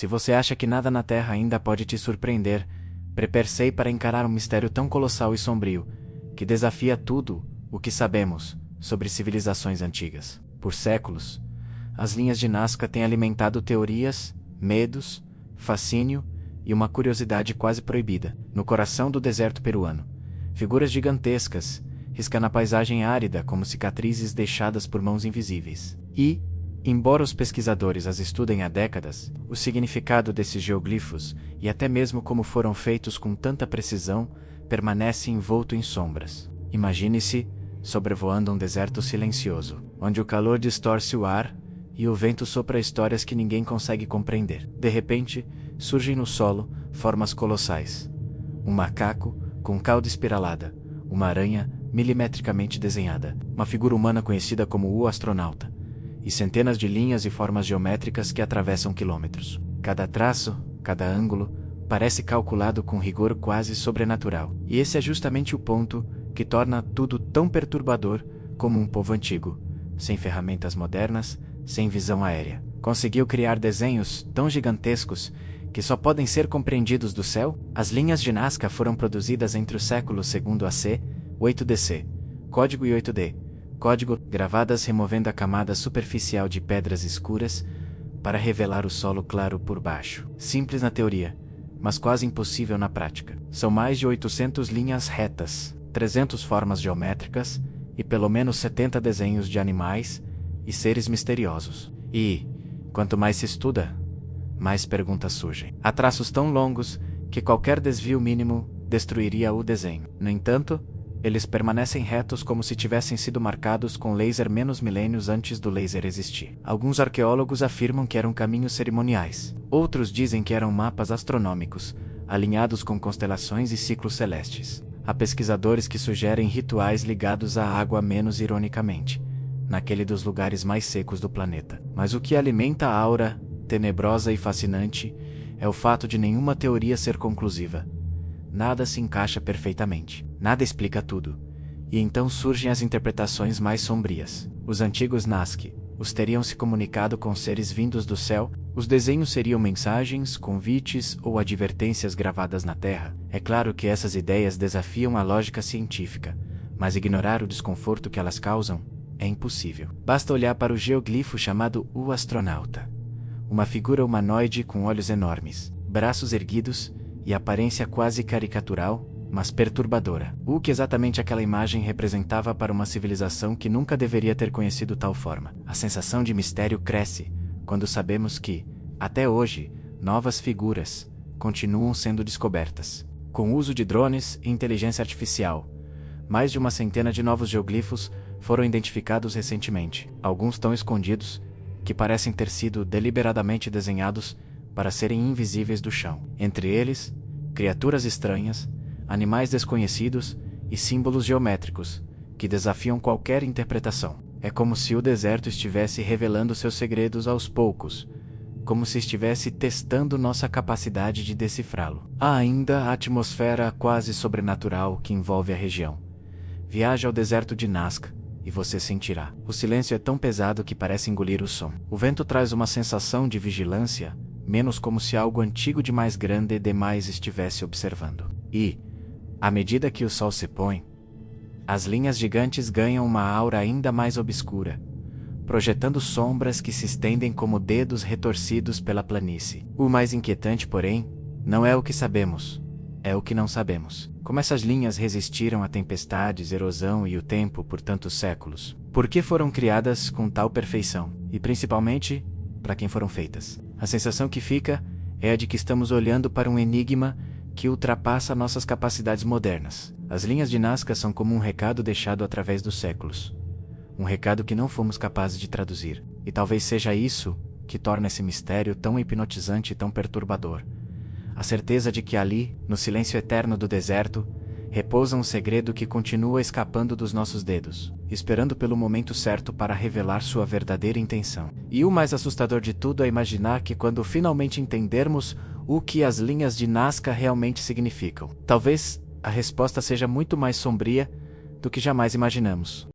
Se você acha que nada na Terra ainda pode te surpreender, prepare-se para encarar um mistério tão colossal e sombrio, que desafia tudo o que sabemos sobre civilizações antigas. Por séculos, as linhas de Nazca têm alimentado teorias, medos, fascínio e uma curiosidade quase proibida. No coração do deserto peruano, figuras gigantescas riscam na paisagem árida como cicatrizes deixadas por mãos invisíveis. E, embora os pesquisadores as estudem há décadas, o significado desses geoglifos, e até mesmo como foram feitos com tanta precisão, permanece envolto em sombras. Imagine-se sobrevoando um deserto silencioso, onde o calor distorce o ar e o vento sopra histórias que ninguém consegue compreender. De repente, surgem no solo formas colossais. Um macaco com cauda espiralada, uma aranha milimetricamente desenhada, uma figura humana conhecida como o astronauta, e centenas de linhas e formas geométricas que atravessam quilômetros. Cada traço, cada ângulo, parece calculado com rigor quase sobrenatural. E esse é justamente o ponto que torna tudo tão perturbador como um povo antigo, sem ferramentas modernas, sem visão aérea. Conseguiu criar desenhos tão gigantescos que só podem ser compreendidos do céu? As linhas de Nazca foram produzidas entre os séculos segundo AC, 8DC, código e 8D, código, gravadas removendo a camada superficial de pedras escuras para revelar o solo claro por baixo. Simples na teoria, mas quase impossível na prática. São mais de 800 linhas retas, 300 formas geométricas e pelo menos 70 desenhos de animais e seres misteriosos. E, quanto mais se estuda, mais perguntas surgem. Há traços tão longos que qualquer desvio mínimo destruiria o desenho. No entanto, eles permanecem retos como se tivessem sido marcados com laser menos milênios antes do laser existir. Alguns arqueólogos afirmam que eram caminhos cerimoniais. Outros dizem que eram mapas astronômicos, alinhados com constelações e ciclos celestes. Há pesquisadores que sugerem rituais ligados à água menos ironicamente, naquele dos lugares mais secos do planeta. Mas o que alimenta a aura tenebrosa e fascinante é o fato de nenhuma teoria ser conclusiva. Nada se encaixa perfeitamente. Nada explica tudo. E então surgem as interpretações mais sombrias. Os antigos Nazca os teriam se comunicado com seres vindos do céu. Os desenhos seriam mensagens, convites ou advertências gravadas na terra. É claro que essas ideias desafiam a lógica científica, mas ignorar o desconforto que elas causam é impossível. Basta olhar para o geoglifo chamado o astronauta. Uma figura humanoide com olhos enormes, braços erguidos e aparência quase caricatural, mas perturbadora. O que exatamente aquela imagem representava para uma civilização que nunca deveria ter conhecido tal forma? A sensação de mistério cresce quando sabemos que, até hoje, novas figuras continuam sendo descobertas. Com o uso de drones e inteligência artificial, mais de uma centena de novos geoglifos foram identificados recentemente. Alguns tão escondidos que parecem ter sido deliberadamente desenhados para serem invisíveis do chão. Entre eles, criaturas estranhas, animais desconhecidos e símbolos geométricos que desafiam qualquer interpretação. É como se o deserto estivesse revelando seus segredos aos poucos, como se estivesse testando nossa capacidade de decifrá-lo. Há ainda a atmosfera quase sobrenatural que envolve a região. Viaje ao deserto de Nazca e você sentirá. O silêncio é tão pesado que parece engolir o som. O vento traz uma sensação de vigilância, menos como se algo antigo demais grande demais estivesse observando. E, à medida que o sol se põe, as linhas gigantes ganham uma aura ainda mais obscura, projetando sombras que se estendem como dedos retorcidos pela planície. O mais inquietante, porém, não é o que sabemos, é o que não sabemos. Como essas linhas resistiram a tempestades, erosão e o tempo por tantos séculos? Por que foram criadas com tal perfeição? E principalmente, para quem foram feitas? A sensação que fica é a de que estamos olhando para um enigma que ultrapassa nossas capacidades modernas. As linhas de Nazca são como um recado deixado através dos séculos. Um recado que não fomos capazes de traduzir. E talvez seja isso que torna esse mistério tão hipnotizante e tão perturbador. A certeza de que ali, no silêncio eterno do deserto, repousa um segredo que continua escapando dos nossos dedos, esperando pelo momento certo para revelar sua verdadeira intenção. E o mais assustador de tudo é imaginar que quando finalmente entendermos o que as linhas de Nazca realmente significam, talvez a resposta seja muito mais sombria do que jamais imaginamos.